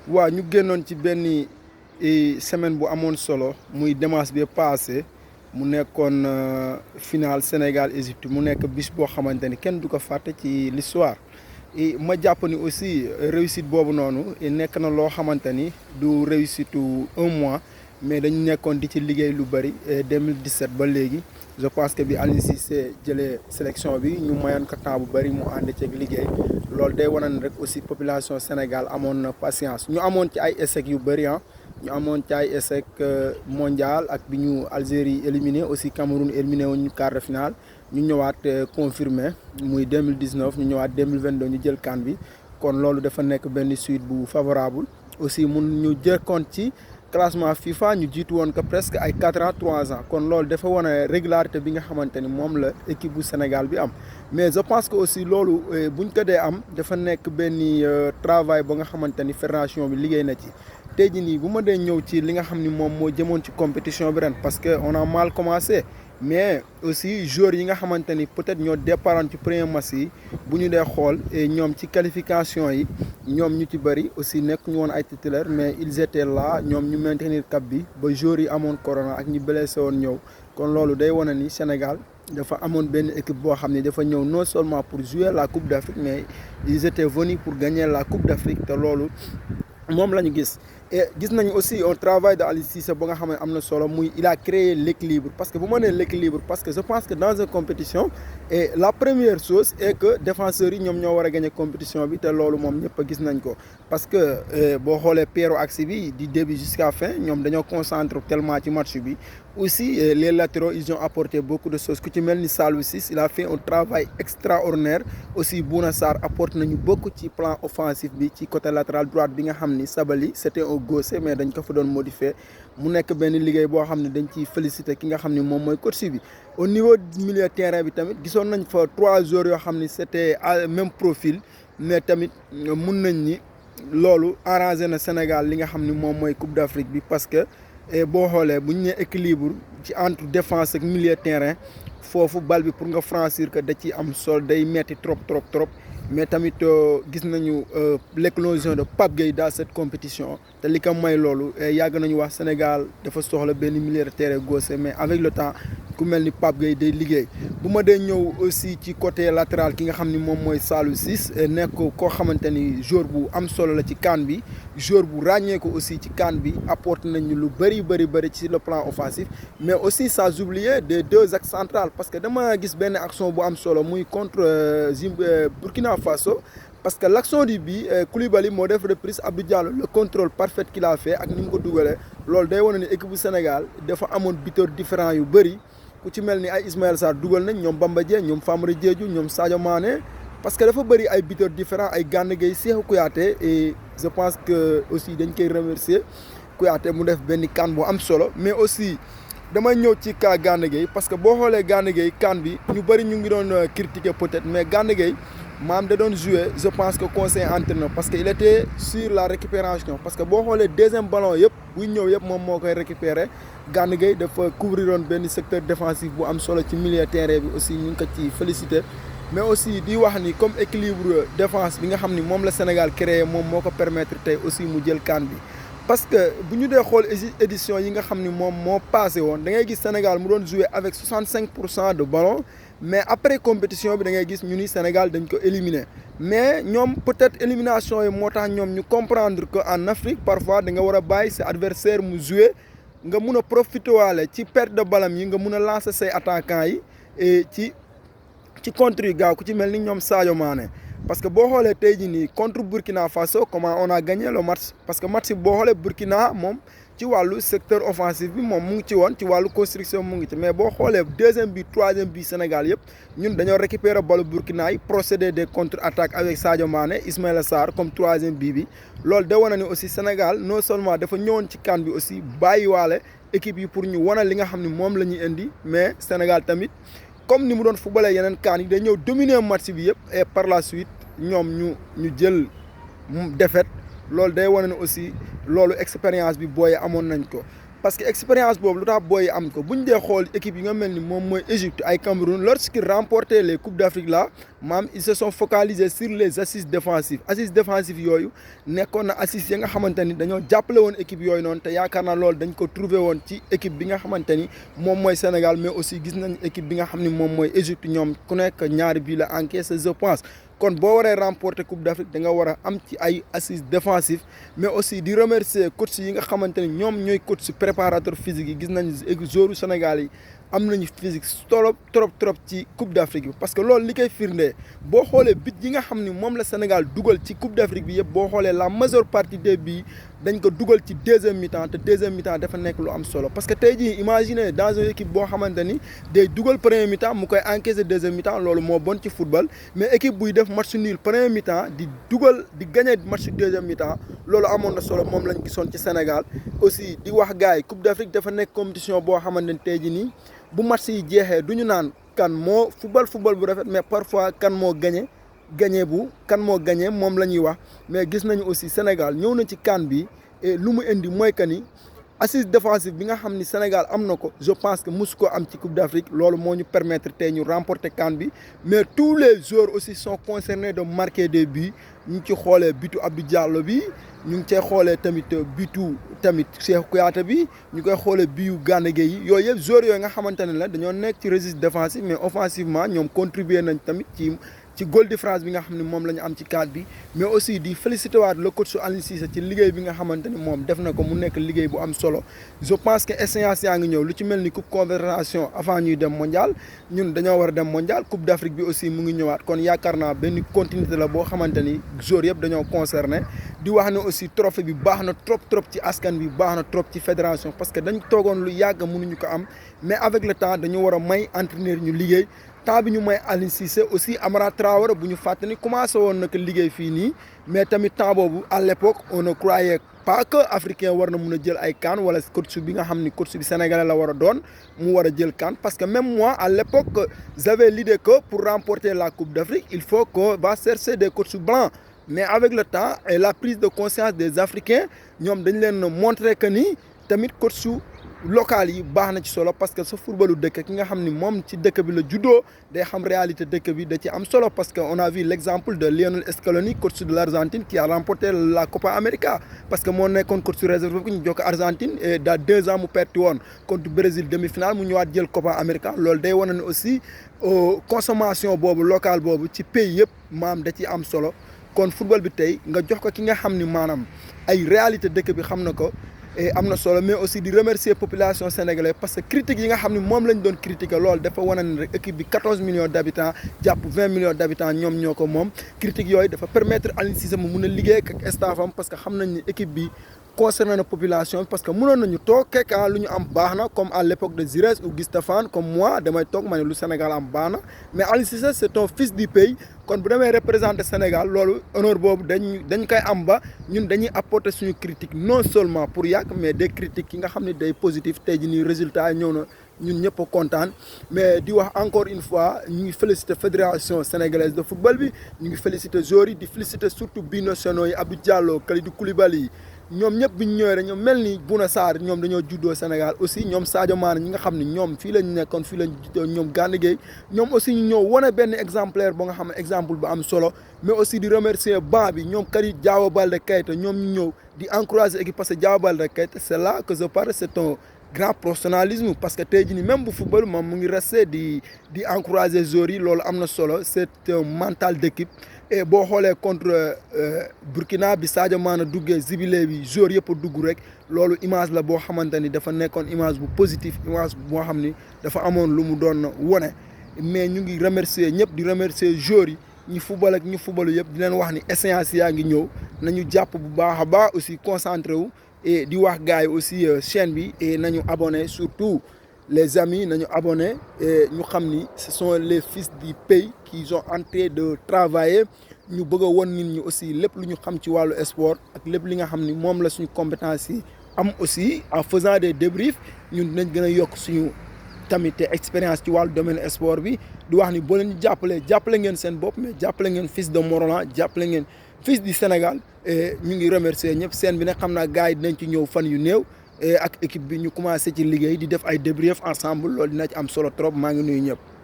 waaw ñu génnoon ci benn semaine bu amoon solo muy dimanche bi passé mu nekkoon final Sénégal Égypte mu nekk bis boo xamante ni kenn du ko fàtte ci l'histoire ma jàpp ni aussi réussite boobu noonu nekk na loo xamante ni du réussite un mois mais dañu nekkoon di ci liggéey lu bëri 2017 ba léegi je pense que bi Aliou Cissé jëlee sélection bi ñu mayoon ko temps bu bëri mu ànd ceeg liggéey loolu day wane ne rek aussi population Sénégal amoon na patience ñu amoon ci ay échecs yu bëri ñu amoon ci ay échec mondial ak bi ñu Algérie éliminé aussi Cameroun éliminé wuñ ñu quart de finale ñu ñëwaat confirmé muy 2019 ñu ñëwaat 2022 ñu jël CAN bi kon loolu dafa nekk benn suite bu favorable aussi mun ñu jëkkoon ci classement FIFA ñu jiitu woon ko presque ay 4 ans 3 ans kon loolu dafa wane régularité bi nga xamante ni moom la équipe bu Sénégal bi am mais je pense que aussi loolu buñ ko dee am dafa nekk benn travail ba nga xamante ni fédération bi liggéey na ci tey jii nii bu ma dee ñëw ci li nga xam ni moom moo jëmoon ci compétition bi ren parce que on a mal commencé mais aussi joueurs yi nga xamante ni peut-être ñoo départoon ci premier match yi bu ñu dee xool ñoom ci qualification yi ñoom ñu ci bëri aussi nekk ñu woon ay titulaires mais ils étaient là ñoom ñu maintenir cap bi ba joueurs yi amoon corona ak ñi blessé woon ñëw kon loolu day wane ni Sénégal dafa amoon benn équipe boo xam ne dafa ñëw non seulement pour jouer la Coupe d'Afrique mais ils étaient venus pour gagner la Coupe d'Afrique te loolu moom la ñu gis et gis nañu aussi un travail de Aliou Cissé ba nga xam ne am na solo muy il a créé l'équilibre parce que bu ma nee l'équilibre parce que je pense que dans une compétition et la première chose est que défenseurs yi ñoom ñoo war a gagner compétition bi te loolu moom ñëpp a gis nañ ko parce que boo xoolee Piero axe bi du début jusqu'à fin ñoom dañoo concentré tellement ci match bi aussi les latéraux ils ont apporté beaucoup de choses ku ci mel ni Saliou Ciss il a fait un travail extraordinaire aussi Bouna Sarr apporte nañu beaucoup ci plan offensif bi ci côté latéral droite bi nga xam ni Sabaly c'était un gaucher mais dañ ko fa doon modifier mu nekk benn liggéey boo xam ne dañ ciy féliciter ki nga xam ni moom mooy coach bi au niveau du milieu terrain bi tamit gisoon nañ fa 3 joueurs yoo xam ni c'était même profil mais tamit mun nañ ni loolu arrangé na Sénégal li nga xam ni moom mooy Coupe d'Afrique bi parce que boo xoolee bu ñu nee équilibre ci entre défense ak milieu terrain foofu bal bi pour nga franchir que da ciy am sol day metti trop mais tamit gis nañu l'éclosion de Pape Gueye dans cette compétition te li ko may loolu yàgg nañu wax Sénégal dafa soxla benn milieu de terrain gaucher mais avec le temps ku mel ni Pape Gueye day liggéey bu ma dee ñëw aussi ci côté latéral ki nga xam ni moom mooy Saliou Ciss nekk koo xamante ni joueur bu am solo la ci CAN bi joueur bu ràññee ko aussi ci CAN bi apporte nañu lu bëri ci le plan offensif mais aussi sans oublier des 2 axes centrales parce que dama gis benn action bu am solo muy contre Burkina Faso parce que l'action du but Koulibaly moo def reprise Abdou Diallo le contrôle parfait qu'il a fait ak ni mu ko dugalee loolu day wane ni équipe bu Sénégal dafa amoon buteur différent yu bëri ku ci mel ni ay Ismaël Sarr dugal nañ ñoom Bamba Dieng ñoom Famara Diédhiou ñoom Sadio Mané parce que dafa bëri ay buteurs différents ay Gana Gueye Cheikhou Kouyaté et je pense que aussi dañ koy remercier Kouyaté mu def benn CAN bu am solo mais aussi damay ñëw ci cas Gana Gueye parce que boo xoolee Gana Gueye CAN bi ñu bëri ñu ngi doon critiquer peut-être mais Gana Gueye maam da doon jouer je pense que conseil entraîneur parce que il était sur la récupération parce que boo xoolee deuxième ballon yëpp buy ñëw yëpp moom moo koy récupérer Gana Gueye dafa couvrir woon benn secteur défensif bu am solo ci milieu terrain bi aussi ñu ngi ko ci féliciter mais aussi di wax ni comme équilibre défense bi nga xam ni moom la Sénégal créé moom moo ko permettre tey aussi mu jël CAN bi parce que bu ñu dee xool édition yi nga xam ni moom moo passé woon da ngay gis Sénégal mu doon jouer avec 65% de ballon mais après compétition bi da ngay gis ñu ni Sénégal dañ ko éliminer mais ñoom peut-être élimination yi moo tax ñoom ñu comprendre que en Afrique parfois da nga war a bàyyi sa adversaire mu jouer nga mun a profiter waale ci perte de ballon yi nga mun a lancer say attaquants yi et ci contre yu gaaw ku ci mel ni ñoom Sadio Mané parce que boo xoolee tey jii nii contre Burkina Faso comment on a gagné le match parce que match bi boo xoolee Burkina moom ci wàllu secteur offensif bi moom mu ngi ci woon ci wàllu construction mu ngi ci mais boo xoolee deuxième but troisième but Sénégal yëpp ñun dañoo récupérer balu Burkina yi procéder des contre-attaques avec Sadio Mané Ismaïla Sarr comme troisième but bi loolu da wane ni aussi Sénégal non seulement dafa ñëwoon ci CAN bi aussi bàyyiwaale équipe yi pour ñu wane li nga xam ne moom la ñuy indi mais Sénégal tamit comme ni mu doon footballé yeneen CAN yi day ñëw dominer match bi yëpp et par la suite ñoom ñu jël défaite loolu day wane ne aussi loolu expérience bi booy amoon nañ ko parce que expérience boobu lu tax booy am ko bu ñu dee xool équipe yi nga mel ni moom mooy Égypte ay Cameroun lorsqu'ils remportaient les coupes d'Afrique là maam ils se sont focalisés sur les assises défensives yooyu nekkoon na assises yi nga xamante ni dañoo jàppale woon équipe yooyu noonu te yaakaar naa loolu dañ ko trouvé woon ci équipe bi nga xamante ni moom mooy Sénégal mais aussi gis nañ équipe bi nga xam ni moom mooy Égypte ñoom ku nekk ñaari bii la encaissé je pense. kon boo waree remporter coupe d'Afrique da nga war a am ci ay assises défensives mais aussi di remercier coach yi nga xamante ni ñoom ñooy coach préparateur physique yi gis nañ joueurs Sénégal yi am nañu physique trop ci coupe d'Afrique bi parce que loolu li koy firndee boo xoolee but yi nga xam ni moom la Sénégal dugal ci coupe d'Afrique bi yëpp boo xoolee la majeure partie des buts dañ ko dugal ci deuxième mi-temps te deuxième mi-temps dafa nekk lu am solo parce que tey jii imaginez dans une équipe boo xamante ni day dugal premier mi-temps mu koy encaisser deuxième mi-temps loolu moo bon ci football mais équipe buy def match nul premier mi-temps di gagner match deuxième mi-temps loolu amoon na solo moom lañ gisoon ci Sénégal aussi di wax gars yi coupe d'Afrique dafa nekk compétition boo xamante ni tey jii nii bu match yi jeexee du ñu naan kan moo football bu rafet mais parfois kan moo gagné moom la ñuy wax mais gis nañu aussi Sénégal ñëw na ci CAN bi et lu mu indi mooy que ni assise défensive bi nga xam ni Sénégal am na ko je pense que mosu ko am ci Coupe d'Afrique loolu moo ñu permettre tey ñu remporter CAN bi mais tous les joueurs aussi sont concernés de marquer des buts ñu ngi ci xoolee butu Abdou Diallo bi ñu ngi cee xoolee tamit butu Cheikh Kouyaté bi ñu koy xoolee biu Gana Gueye yi yooyu yëpp joueurs yooyu nga xamante ne la dañoo nekk ci registre défensif mais offensivement ñoom contribuer nañ tamit ci goal différence bi nga xam ne moom la ñu am ci cadre bi mais aussi di féliciter waat le coach Aliou Cissé ci liggéey bi nga xamante ni moom def na ko mu nekk liggéey bu am solo je pense que échéance yaa ngi ñëw lu ci mel ni coupe confédération avant ñuy dem mondial ñun dañoo war a dem mondial coupe d'Afrique bi aussi mu ngi ñëwaat kon yaakaar naa benn continuité la boo xamante ni joueurs yëpp dañoo concerné di wax ne aussi trophée bi baax na trop ci askan bi baax na trop ci fédération parce que dañ toogoon lu yàgg mënuñu ko am mais avec le temps dañu war a may entraîneur ñu liggéey temps bi ñu may Aliou Cissé aussi Amara Traoré bu ñu fàttali commencé woon na ko liggéey fii nii mais tamit temps boobu à l'époque on ne croyait pas que africain war na mun a jël ay CAN wala coach bi nga xam ni coach bi sénégalais la war a doon mu war a jël CAN parce que même moi à l'époque j'avais l'idée que pour remporter la Coupe d'Afrique il faut qu'on va chercher des coachs blancs mais avec le temps et la prise de conscience des Africains ñoom dañ leen montrer que ni tamit coach local yi baax na ci solo parce que sa footballu dëkk ki nga xam ni moom ci dëkk bi la juddoo day xam réalité dëkk bi da ci am solo parce que on a vu l'exemple de Lionel Scaloni coach de l'Argentine qui a remporté la Copa América parce que moo nekkoon coach réserve bi ñu jox ko Argentine et dans 2 ans mu perti woon contre Brésil demi-finale mu ñëwaat jël Copa América loolu day wane ne aussi consommation boobu locale boobu ci pays yëpp maam da ci am solo kon football bi tey nga jox ko ki nga xam ni maanaam ay réalité dëkk bi xam na ko et am na solo mais aussi di remercier population sénégalaise parce que critique yi nga xam ne moom lañ doon critiquer loolu dafa wane ne rek équipe bi 14 millions d'habitants jàpp 20 millions d'habitants ñoom ñoo ko moom critique yooyu dafa permettre Aliou Cissé mu mun a liggéey ak staffam parce que xam nañ ni équipe bi concerné na population parce que mënoon nañu toog kekkan lu ñu am baax na comme à l'époque de Giresse ou Gustaphan comme moi damay toog ma ne lu Sénégal am baax na mais Aliou Cissé c'est un fils du pays kon bu demee représenter Sénégal loolu honneur boobu dañ koy am ba ñun dañuy apporter suñu critique non seulement pour yàq mais des critiques yi nga xam ne day positif tey jii nii résultat yi ñëw na ñun ñëpp a kontaan mais di wax encore une fois ñu ngi féliciter fédération sénégalaise de football bi ñu ngi féliciter joueurs yi di féliciter surtout binationaux yi Abdou Diallo Kalidou Koulibaly yi ñoom ñëpp bi ñu ñëwee rek ñoom mel ni Bouna Sarr ñoom dañoo juddoo Sénégal aussi ñoom Sadio Mané ñi nga xam ne ñoom fii lañ nekkoon fii lañ juddoo ñoom Gana Gueye ñoom aussi ñu ñëw wane benn exemplaire ba nga xam ne exemple bu am solo mais aussi di remercier banc bi ñoom Karit Diao Baldé Keita ñoom ñu ñëw di encourager équipe parce que Diao Baldé Keita c'est là que je parle c'est un grand professionnalisme parce que tey jii nii même bu football moom mu ngi resté di encourager joueurs yi loolu am na solo c'est un mental d'équipe et boo xoolee contre Burkina bi Sadio Mané duggee zibilé bi joueurs yëpp a dugg rek loolu image la boo xamante ni dafa nekkoon image bu positif image boo xam ni dafa amoon lu mu doon wone mais ñu ngi remercier ñëpp di remercier joueurs yi ñi football ak ñi footballu yëpp di leen wax ni échéance yaa ngi ñëw nañu jàpp bu baax a baax aussi concentré wu et di wax gars yi aussi chaîne bi et nañu abonné surtout les amis nañu abonné et ñu xam ni ce sont les fils du pays qui sont en train de travailler ñu bëgg a won nit ñi aussi lépp lu ñu xam ci wàllu sport ak lépp li nga xam ni moom la suñu compétence yi am aussi en faisant des débriefs ñun dinañ gën a yokk suñu tamit expérience ci wàllu domaine sport bi di wax ni boo leen jàppale ngeen seen bopp mais jàppale ngeen fils de Morolan jàppale ngeen fils du Sénégal et ñu ngi remercier ñëpp seen bi nag xam naa gars yi dinañ ci ñëw fan yu néew ak équipe bi ñu commencé ci liggéey di def ay débrief ensemble loolu dina ci am solo trop maa ngi nuyu ñëpp.